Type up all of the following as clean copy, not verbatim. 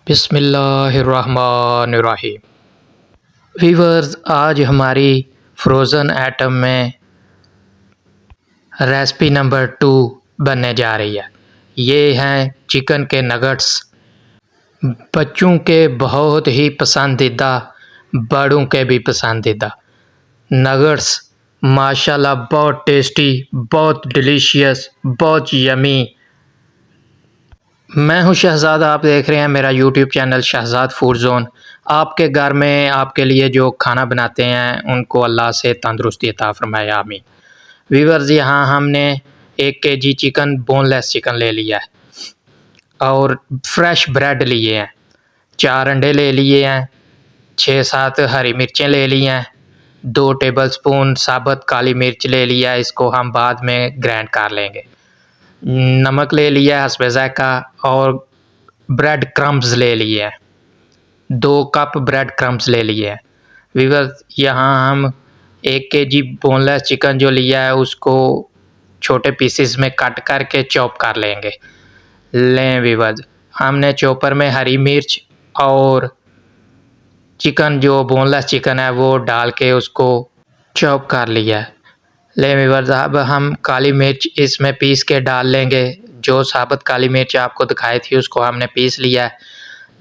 बिस्मिल्लाहिर्रहमानिर्रहीम। वीवर्स, आज हमारी फ्रोज़न आइटम में रेसिपी नंबर 2 बनने जा रही है। ये हैं चिकन के नगट्स। बच्चों के बहुत ही पसंदीदा, बड़ों के भी पसंदीदा नगट्स माशाल्लाह बहुत टेस्टी, बहुत डिलीशियस, बहुत यमी। मैं हूं शहज़ाद, आप देख रहे हैं मेरा YouTube channel Shahzad food zone. आपके घर में आपके लिए जो खाना बनाते हैं उनको अल्लाह से तंदुरुस्ती अता फ़रमाए, आमीन। व्यूअर्स, यहाँ हमने 1 केजी चिकन, बोनलेस चिकन ले लिया है और फ्रेश ब्रेड लिए हैं, 4 अंडे ले लिए हैं, 6-7 हरी मिर्चें ले ली हैं, 2 टेबलस्पून साबुत काली मिर्च ले लिया है, इसको हम बाद में ग्राइंड कर लेंगे। नमक ले लिया हस्बे ज़ायक़ा और ब्रेड क्रम्ब्स ले लिए हैं, 2 कप ब्रेड क्रम्ब्स ले लिए हैं। व्यूअर्स, यहाँ हम 1 केजी बोनलेस चिकन जो लिया है उसको छोटे पीसेस में कट करके चॉप कर लेंगे। लें व्यूअर्स, हमने चॉपर में हरी मिर्च और चिकन जो बोनलेस चिकन है वो डाल के उसको चॉप कर लिया है। ले व्यूअर्स, अब हम काली मिर्च इसमें पीस के डाल लेंगे। जो साबुत काली मिर्च आपको दिखाई थी उसको हमने पीस लिया है।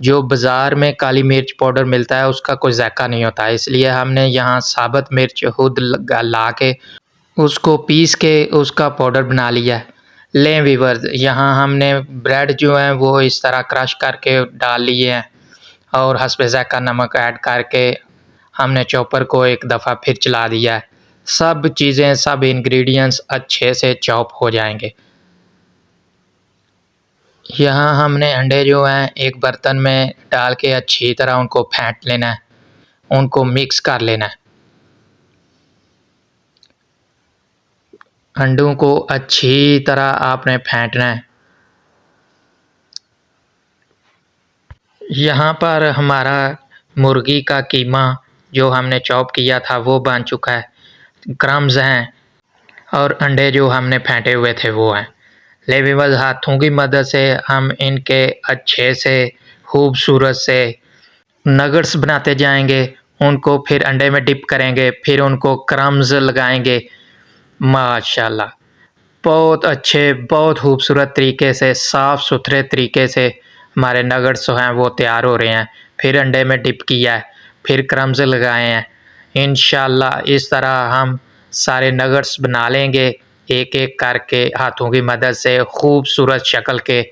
जो बाज़ार में काली मिर्च पाउडर मिलता है उसका कोई ज़ायक़ा नहीं होता है, इसलिए हमने यहाँ साबुत मिर्च खुद ला के उसको पीस के उसका पाउडर बना लिया है। लें व्यूअर्स, यहाँ हमने ब्रेड जो है वो इस तरह क्रश करके डाल लिए हैं और हस्बे ज़ायक़ा नमक ऐड करके हमने चॉपर को एक दफ़ा फिर चला दिया है। सब चीज़ें, सब इंग्रेडिएंट्स अच्छे से चॉप हो जाएंगे। यहाँ हमने अंडे जो हैं एक बर्तन में डाल के अच्छी तरह उनको फेंट लेना है, उनको मिक्स कर लेना है। अंडों को अच्छी तरह आपने फेंटना है। यहाँ पर हमारा मुर्गी का कीमा जो हमने चॉप किया था वो बन चुका है, क्रम्स हैं और अंडे जो हमने फेंटे हुए थे वो हैं। ले व्यूअर्स, हाथों की मदद से हम इनके अच्छे से खूबसूरत से नगट्स बनाते जाएंगे, उनको फिर अंडे में डिप करेंगे, फिर उनको क्रम्स लगाएंगे। माशाल्लाह, बहुत अच्छे, बहुत खूबसूरत तरीके से, साफ़ सुथरे तरीके से हमारे नगट्स हैं वो तैयार हो रहे हैं। फिर अंडे में डिप किया है, फिर क्रम्स लगाए हैं। इंशाल्लाह इस तरह हम सारे नगट्स बना लेंगे, एक-एक करके हाथों की मदद से खूबसूरत शक्ल के।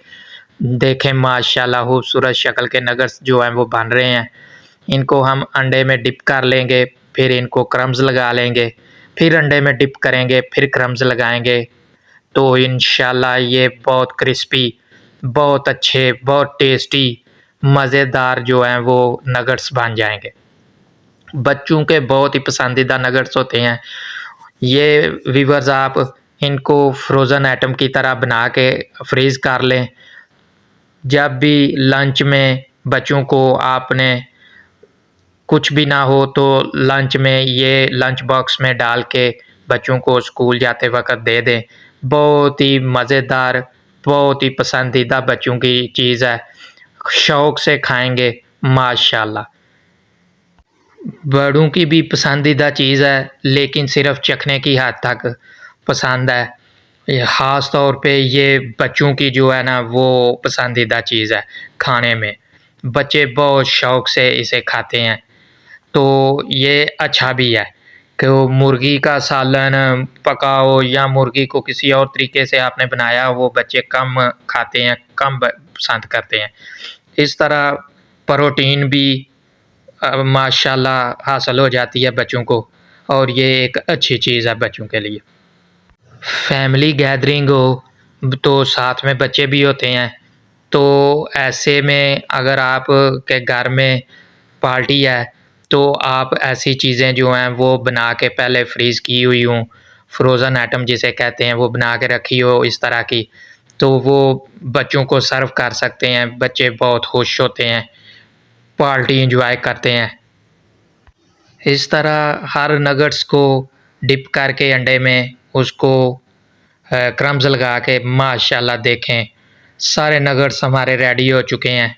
देखें माशाल्लाह खूबसूरत शक्ल के नगट्स जो हैं वो बन रहे हैं। इनको हम अंडे में डिप कर लेंगे, फिर इनको क्रम्स लगा लेंगे, फिर अंडे में डिप करेंगे, फिर क्रम्स लगाएंगे। तो इंशाल्लाह ये बहुत क्रिस्पी, बहुत अच्छे, बहुत टेस्टी, मज़ेदार जो हैं वो नगट्स बन जाएंगे। बच्चों के बहुत ही पसंदीदा नगट्स होते हैं ये। व्यूअर्स, आप इनको फ्रोज़न आइटम की तरह बना के फ्रीज़ कर लें। जब भी लंच में बच्चों को आपने कुछ भी ना हो तो लंच में ये लंच बॉक्स में डाल के बच्चों को स्कूल जाते वक़्त दे दें। बहुत ही मज़ेदार, बहुत ही पसंदीदा बच्चों की चीज़ है, शौक़ से खाएंगे माशाल्लाह। बड़ों की भी पसंदीदा चीज़ है, लेकिन सिर्फ़ चखने की हद तक पसंद है। ख़ास तौर पे ये बच्चों की जो है ना वो पसंदीदा चीज़ है खाने में। बच्चे बहुत शौक़ से इसे खाते हैं। तो ये अच्छा भी है कि वो मुर्गी का सालन पकाओ या मुर्गी को किसी और तरीके से आपने बनाया, वो बच्चे कम खाते हैं, कम पसंद करते हैं। इस तरह प्रोटीन भी माशाल्लाह हासिल हो जाती है बच्चों को और ये एक अच्छी चीज़ है बच्चों के लिए। फैमिली गैदरिंग हो तो साथ में बच्चे भी होते हैं, तो ऐसे में अगर आप के घर में पार्टी है तो आप ऐसी चीज़ें जो हैं वो बना के पहले फ्रीज़ की हुई हों, फ्रोज़न आइटम जिसे कहते हैं, वो बना के रखी हो इस तरह की, तो वो बच्चों को सर्व कर सकते हैं। बच्चे बहुत खुश होते हैं, पार्टी एंजॉय करते हैं। इस तरह हर नगट्स को डिप करके अंडे में उसको क्रम्स लगा के माशाल्लाह देखें सारे नगट्स हमारे रेडी हो चुके हैं।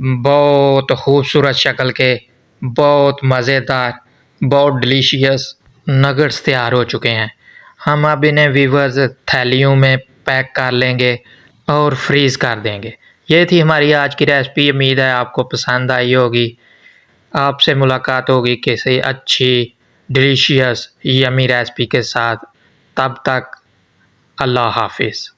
बहुत खूबसूरत शक्ल के, बहुत मज़ेदार, बहुत डिलीशियस नगेट्स तैयार हो चुके हैं। हम अब इन्हें व्यूअर्स थैलियों में पैक कर लेंगे और फ्रीज़ कर देंगे। ये थी हमारी आज की रेसिपी। उम्मीद है आपको पसंद आई होगी। आपसे मुलाकात होगी किसी अच्छी डिलीशियस यमी रेसिपी के साथ। तब तक अल्लाह हाफिज़।